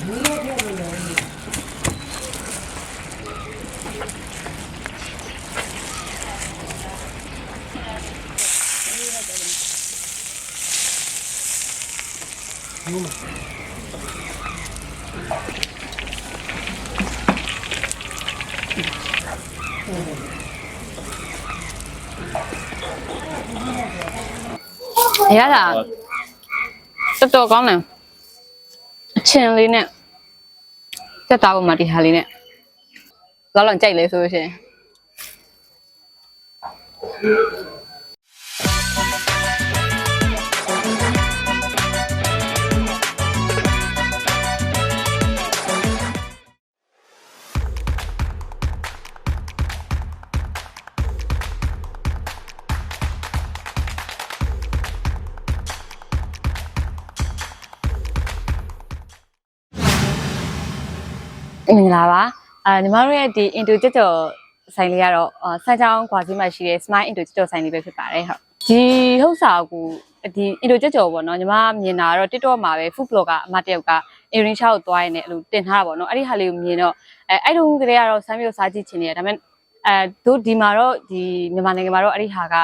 ရတာတော်တော်ကောင်းတယ်အချင်းလေးနဲ့စက်သားပေါ်မှာဒီဟာလေးနဲ့လောက်လောက်ကြိုက်လဲဆိုလို့ရှိရင်မင်္ဂလာပါညီမတို့ရဲ့ဒီ into ကြကြော်ဆိုင်လေးကတော့စမ်းချောင်းကွာစီမှာရှိတဲ့ smile into ကြကြော်ဆိုင်လေးပဲဖြစ်ပါတယ်ဟုတ်ဒီဥစ္စာကိုဒီ into ကြကြော်ပေါ့နော်ညီမမြင်တာကတော့ TikTok မှာပဲ food blogger အမတယောက်က Indonesia ကိုသွားရနေအဲ့လိုတင်ထားတာပေါ့နော်အဲ့ဒီဟာလေးကိုမြင်တော့အဲ့တုန်းကလေးကတော့ဆမ်းမျိုးစားကြည့်ချင်နေတယ်ဒါပေမဲ့တို့ဒီမှာတော့ဒီမြန်မာနိုင်ငံမှာတော့အဲ့ဒီဟာက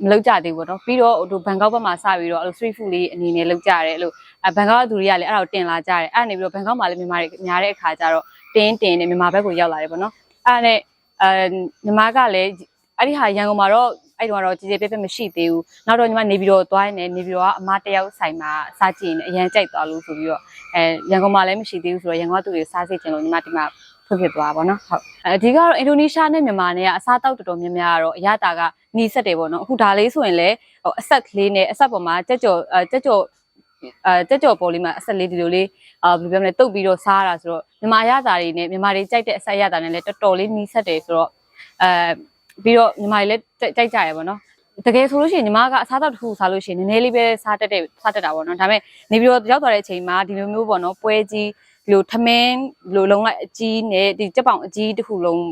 မလောက်ကြသေးဘူးပေါ့နော်ပြီးတော့တို့ဘန်ကောက်ဘက်မှာစပြီးတော့အဲ့လို street food လေးအနေနဲ့လောက်ကြတယ်အဲ့လိုဘန်ကောက်သူတွေကလည်းအဲ့ဒါကိုတင်လာကြတယ်အဲ့နေပြီးတော့ဘန်ကောက်မှာလည်းမြန်မာတွေများတဲ့အခါကျတော့တင်းနဲ့မြန်မာဘက်ကိုရောက်လာတယ်ပေါ့နော်အဲ့နဲ့မြန်မာကလည်းအဲ့ဒီဟာရန်ကုန်မှာတော့အဲ့တုန်းကတော့ကြည်ကြဲပြပြမရှိသေးဘူးနောက်တော့ညီမနေပြီးတော့သွားနေနေပြီးတော့အမတယောက်ဆိုင်မှာစားကြည့်နေအရန်ကြိုက်သွားလို့ဆိုပြီးတော့ရန်ကုန်မှာလည်းမရှိသေးဘူးဆိုတော့ရန်ကုန်ကသူတွေစားစေချင်လို့ညီမဒီမှာဖွင့်ဖြစ်သွားပါတော့ဟုတ်အဓိကတော့အင်ဒိုနီးရှားနဲ့မြန်မာနဲ့ကအစားတောက်တော်တော်များများကတော့အရတာကနီးစက်တယ်ပေါ့နော်အခုဒါလေးဆိုရင်လည်းအဆက်ကလေးနဲ့အဆက်ပေါ်မှာကြက်ကြော်ပေါ်လေးမှာအဆက်လေးဒီလိုလေးဘယ်လိုပြောမလဲတုတ်ပြီးတော့စားရတာဆိုတော့မြန်မာရတာတွေနဲ့မြန်မာတွေကြိုက်တဲ့အဆက်ရတာနဲ့လည်းတော်တော်လေးနီးစက်တယ်ဆိုတော့ပြီးတော့မြန်မာတွေလည်းကြိုက်ကြရပေါ့နော်တကယ်ဆိုလို့ရှိရင်ညီမကအစားတောက်တစ်ခုစားလို့ရှိရင်နည်းနည်းလေးပဲစားတတ်တာပေါ့နော်ဒါပေမဲ့နေပြီးတော့ရောက်သွားတဲ့အချိန်မှာဒီလိုမျိုးပေါ့နော်ပွဲကြီးဒီလိုထမင်းဒီလိုလုံးလိုက်အကြီးနဲ့ဒီကြက်ပေါင်အကြီးတစ်ခုလုံး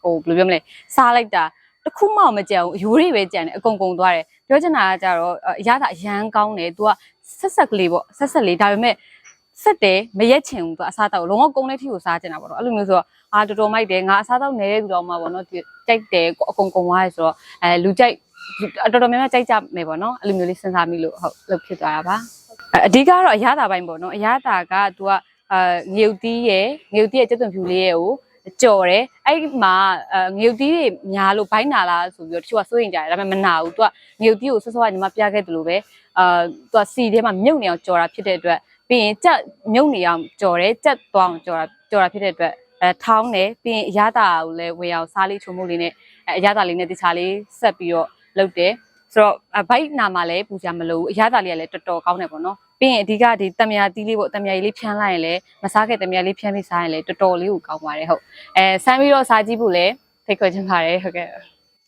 ဟိုဘယ်လိုပြောမလဲစားလိုက်တာတစ်ခုမှမကြံဘူးအယိုးတွေပဲကြံတယ်အကုန်သွားတယ်ပြောချင်တာကကြတော့အရသာအရန်ကောင်းတယ်သူကဆက်ကလေးပေါ့ဆက်လေးဒါပေမဲ့ဆက်တယ်မရက်ချင်ဘူးသူအစားတောက်လုံးဝကုန်းလေးထီကိုစားချင်တာပေါ့နော်အဲ့လိုမျိုးဆိုတော့တော်တော်မိုက်တယ်ငါအစားတောက်နေတဲ့သူတော်မှပေါ့နော်ကြိုက်တယ်အကုန်သွားရဲဆိုတော့လူကြိုက်တော်တော်များများကြိုက်ကြမယ်ပေါ့နော်အဲ့လိုမျိုးလေးစဉ်းစားမိလို့ဟုတ်လုပ်ဖြစ်သွားတာပါအဓိကတော့အရသာပိုင်းပေါ့နော်အရသာကသူကငရုတ်တီးရဲ့ကျက်သွန်ဖြူလေးရဲ့ကိုကြော်တယ်အဲ့မှာငရုတ်တီးတွေများလို့ဘိုင်းနာလားဆိုပြီးတော့တချို့ကစိုးရင်ကြတယ်ဒါပေမဲ့မနာဘူးသူကငရုတ်တီးကိုဆော့ကညီမပြခဲ့တယ်လို့ပဲသူကစီထဲမှာမြုပ်နေအောင်ကြော်တာဖြစ်တဲ့အတွက်ပြီးရင်ကြက်မြုပ်နေအောင်ကြော်တယ်ကြက်သွားအောင်ကြော်တာဖြစ်တဲ့အတွက်ထောင်းတယ်ပြီးရင်အရသာကိုလည်းဝေအောင်စားလေးချုံမှုလေးနဲ့အရသာလေးနဲ့တခြားလေးဆက်ပြီးတော့လုပ်တယ်ဆိုတော့ဘိုက်နာမှာလည်းပူကြမလို့အရသာလေးကလည်းတော်တော်ကောင်းတယ်ပေါ့နော်ပြီးရင်အဓိကဒီတံမြာတီးလေးပေါ့တံမြာလေးဖြန်းလိုက်ရင်လည်းမစားခဲ့တံမြာလေးဖြန်းပြီးစားရင်လည်းတော်တော်လေးကိုကောင်းပါတယ်ဟုတ်ဆမ်းပြီးတော့စားကြည့်ဖို့လည်းဖိတ်ခေါ်ချင်ပါတယ်ဟုတ်ကဲ့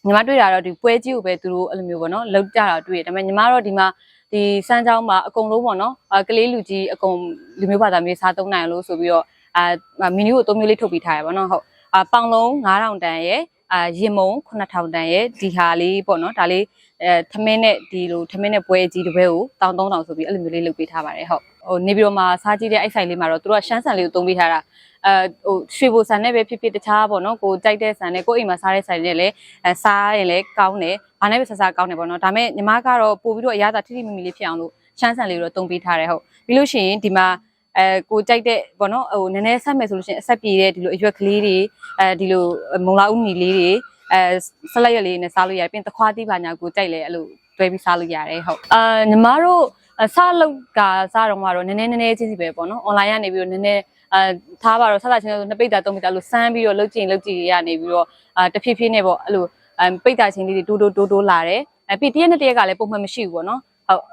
ညီမတွေ့တာတော့ဒီပွဲကြီးကိုပဲသူတို့အဲ့လိုမျိုးပေါ့နော်လောက်ကြတာတွေ့တယ်ဒါပေမဲ့ညီမတော့ဒီမှာဒီစမ်းချောင်းမှာအကုန်လုံးပေါ့နော်ကလေးလူကြီးအကုန်လူမျိုးဘာသာမျိုးစားသုံးနိုင်လို့ဆိုပြီးတော့မီနူကို3မျိုးလေးထုတ်ပေးထားရပါတော့ဟုတ်ပေါင်လုံး9000တန်ရဲ့ရင်မုံ9000တန်ရဲ့ဒီဟာလေးပေါ့နော်ဒါလေးထမင်းနဲ့ဒီလိုထမင်းနဲ့ပွဲကြီးတစ်ပွဲကို13000ဆိုပြီးအဲ့လိုမျိုးလေးလုပ်ပေးထားပါတယ်ဟုတ်ဟိုနေပြီးတော့မှစားကြည့်တဲ့အဲ့ဆိုင်လေးမှာတော့သူတို့ကရှမ်းဆန်လေးကိုသုံးပေးထားတာဟိုရွှေဘိုဆန်နဲ့ပဲဖြစ်ဖြစ်တခြားပေါ့နော်ကိုကြိုက်တဲ့ဆန်နဲ့ကိုအိမ်မှာစားတဲ့ဆန်နဲ့လည်းစားရင်လည်းကောင်းတယ်ဘာနဲ့ပဲစားကောင်းတယ်ပေါ့နော်ဒါပေမဲ့ညီမကတော့ပို့ပြီးတော့အရသာထိထိမိမိလေးဖြစ်အောင်လို့ရှမ်းဆန်လေးကိုတော့သုံးပေးထားတယ်ဟုတ်ပြီးလို့ရှိရင်ဒီမှာကိုကြိုက်တဲ့ပေါ့နော်ဟိုနည်းနည်းဆက်မယ်ဆိုလို့ရှိရင်အဆက်ပြေတဲ့ဒီလိုအရွက်ကလေးတွေဒီလိုမုံလာဥနီလေးတွေဆလတ်ရွက်လေးနဲ့စားလို့ရတယ်ပြီးရင်သခွားသီးပါညာကိုကြိုက်လဲအဲ့လိုတွဲပြီးစားလို့ရတယ်ဟုတ်ညီမတို့စားလောက်ကစားတော့မှတော့နည်းနည်းချင်းစီပဲပေါ့နော် online ကနေပြီးတော့နည်းနည်းထားပါတော့ဆက်လာချင်းဆိုနှစ်ပိတ်တာသုံးပိတ်တာလို့စမ်းပြီးတော့လုပ်ကြည့်ရနေပြီးတော့တဖြည်းဖြည်းနဲ့ပေါ့အဲ့လိုပိတ်တာချင်းလေးတွေတိုးလာတယ်ပြီးတရက်နဲ့တရက်ကလည်းပုံမှန်မရှိဘူးပေါ့နော်ဟုတ်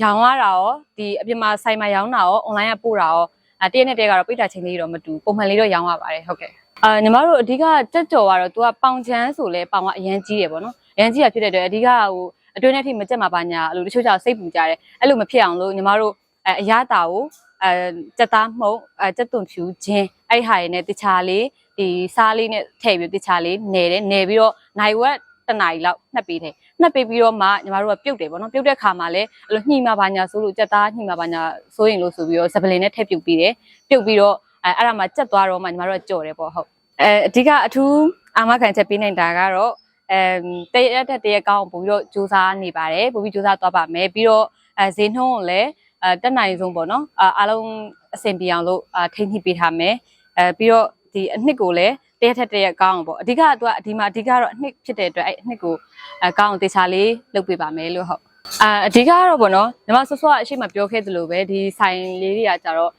ရောင်းရတာရောဒီအပြင်မှာဆိုင်မှာရောင်းတာရော online ကပို့တာရောတရက်နဲ့တရက်ကတော့ပိတ်တာချင်းလေးတော့မတူပုံမှန်လေးတော့ရောင်းရပါတယ်ဟုတ်ကဲ့ညီမတို့အဓိကကြက်ကြော်ကတော့သူကပေါင်ချမ်းဆိုလဲပေါင်ကအရန်ကြီးတယ်ပေါ့နော်အရန်ကြီးတာဖြစ်တဲ့အတွက်အဓိကဟိုအတွင်းထဲထိမကြက်မှာပါညာအဲ့လိုတချို့ကြောင့်စိတ်ပူကြတယ်အဲ့လိုမဖြစ်အောင်လို့ညီမတို့အရသာကိုကြက်သားမှုန့်ကြက်သွန်ဖြူချင်းအဲ့ဟာရည်နဲ့တခြားလေးဒီစားလေးနဲ့ထည့်ပြီးတခြားလေးနယ်ပြီးတော့နိုင်ဝက်တနာရီလောက်နှက်ပေးတယ် နှစ်ပေးပြီးတော့မှညီမတို့ကပြုတ်တယ်ပေါ့နော်ပြုတ်တဲ့ခါမှာလည်းအဲ့လိုညှိမှာပါညာဆိုလို့ကြက်သားညှိမှာပါညာဆိုရင်လို့ဆိုပြီးတော့စပလင်နဲ့ထည့်ပြုတ်ပြီးတယ်ပြုတ်ပြီးတော့အဲ့ဒါမှကြက်သွားတော့မှညီမတို့ကကြော်တယ်ပေါ့ဟုတ်အဓိကအထူးအာမခံချက်ပေးနေတာကတော့တရက်တရက်ကောင်းပို့ပြီးတော့စူးစမ်းနေပါတယ်ပို့ပြီးစူးစမ်းသွားပါမယ်ပြီးတော့ဈေးနှုန်းကိုလည်းတက်နိုင်ဆုံးပေါ့နော်အားလုံးအဆင်ပြေအောင်လို့ထိန်းညှိပေးထားမယ်ပြီးတော့ဒီအနှစ်ကိုလည်းတရက်ကောင်းပေါ့အဓိကသူကဒီမှာအဓိကတော့အနှစ်ဖြစ်တဲ့အတွက်အဲ့အနှစ်ကိုကောင်းအောင်တေချာလေးလုပ်ပေးပါမယ်လို့ဟုတ်အဓိကတော့ပေါ့နော်ညီမဆော့ဆော့အရှိမပြောခဲ့သလိုပဲဒီဆိုင်လေးတွေကကြတော့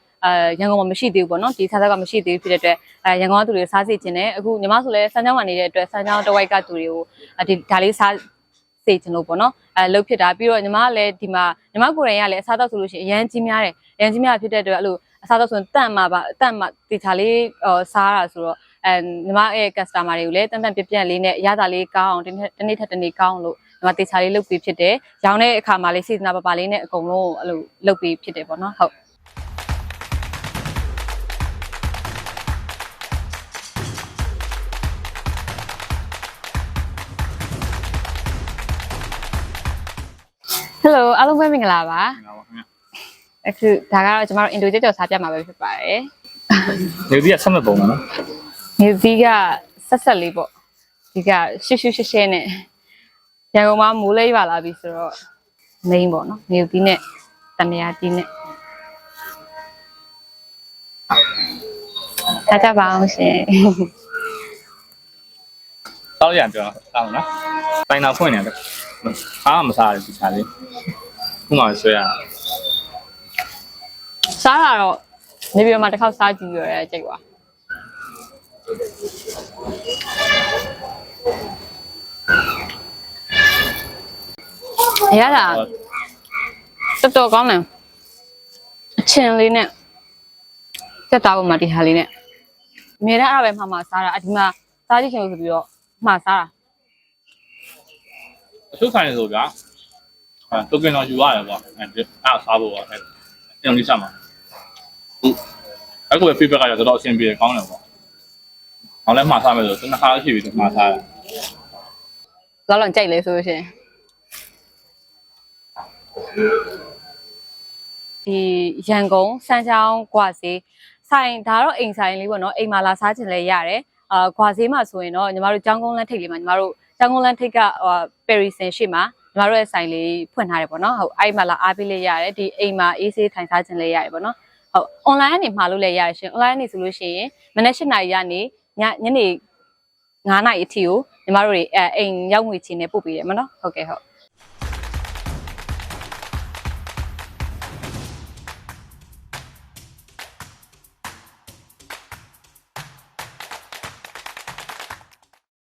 ရန်ကုန်မှာမရှိသေးဘူးပေါ့နော်ဒီစားစားကမရှိသေးဘူးဖြစ်တဲ့အတွက်ရန်ကုန်ကသူတွေစားစီခြင်းနဲ့အခုညီမဆိုလဲစမ်းချောင်းမှာနေတဲ့အတွက်စမ်းချောင်းတဝိုက်ကသူတွေကိုဒီဒါလေးစားစေခြင်းလို့ပေါ့နော်လှုပ်ဖြစ်တာပြီးတော့ညီမကလည်းဒီမှာညီမကိုယ်တိုင်ကလည်းအစားတော့ဆိုလို့ရှိရင်အရန်ကြီးများတယ်အရန်ကြီးများဖြစ်တဲ့အတွက်အဲ့လိုအစားတော့ဆိုရင်တန့်မှာတေချာလေးစားတာဆိုတော့ညီမရဲ့ customer တွေကိုလည်းတန်ပြက်လေးနဲ့အရသာလေးကောင်းအောင်တနေ့ထက်တနေ့ကောင်းလို့ညီမတေချာလေးလုပ်ပြီးဖြစ်တယ်ရောင်းတဲ့အခါမှာလေးစေတနာပါလေးနဲ့အကုန်လုံးအဲ့လိုလုပ်ပြီးဖြစ်တယ်ပေါ့နော်ဟုတ်Hello အားလုံးပဲမင်္ဂလာပါအခုဒါကတော့ကျမတို့အင်ဒိုကြော်စားပြမှာပဲဖြစ်ပါတယ်နေဒီကဆက်မဲ့ပုံနော်နေဒီကဆက်လေးပေါ့ဒီကရှဲနဲ့ရန်ကုန်မှာမိုးလေးပါလာပြီဆိုတော့ main ပေါ့နော်နေဒီနဲ့တနေရာဒီနဲ့ထားကြပါအောင်ရှင်တောက်ရံပြောတောက်နော်တိုင်နာဖွင့်နေတယ်အားမစားရဘူးခြားလေးခုမှဆွဲရစားတာတော့နေပြည်တော်မှာတစ်ခေါက်စားကြည့်ရတဲ့ကြိတ်ပါရတာတော်ကောင်းတယ်အချင်းလေးနဲ့စက်သားပေါ်မှာဒီဟာလေးနဲ့အမြဲတမ်းအဲ့ဒါပဲမှာစားတာအဒီမှာစားကြည့်ချင်လို့ဆိုပြီးတော့မှာစားတာအဆုဆိုင်ဆိုဗျာတုတ်ကင်တော့ယူရတယ်ပေါ့အဲ့စားဖို့ပေါ့အဲ့အင်းလေးစားမှာအခုပဲ feedback ကတော်တော်အဆင်ပြေကောင်းတယ်ပေါ့။အောင်လဲမှာစားမယ်ဆိုနှစ်ခါရှိပြီဒီမှာစားတယ်။လောက်လောက်ကြိုက်လဲဆိုလို့ရှိရင်ဒီရန်ကုန်စမ်းချောင်းကွာစီဆိုင်ဒါတော့အိမ်ဆိုင်လေးပေါ့နော်အိမ်မှာလာစားချင်လဲရတယ်။ကွာစီမှာဆိုရင်တော့ညီမတို့ကျောင်းကုန်းလမ်းထိပ်လေးမှာညီမတို့ကျောင်းကုန်းလမ်းထိပ်ကပယ်ရီစင်ရှိမှာညီမတို့ရဲ့ဆိုင်လေးဖွင့်ထားတယ်ပေါ့နော်။ဟုတ်အဲ့မှာလာအားပေးလေးရတယ်ဒီအိမ်မှာအေးဆေးထိုင်စားချင်လဲရတယ်ပေါ့နော်။ဟုတ် online ကနေမှာလို့လည်းရရရှင် online ကနေဆိုလို့ရှိရင်မနေ့7 နာရီကနေညနေ9 နာရီအထိကိုညီမတို့တွေအိမ်ရောက်ငွေချင်းနဲ့ပို့ပေးတယ်မနော်ဟုတ်ကဲ့ဟုတ်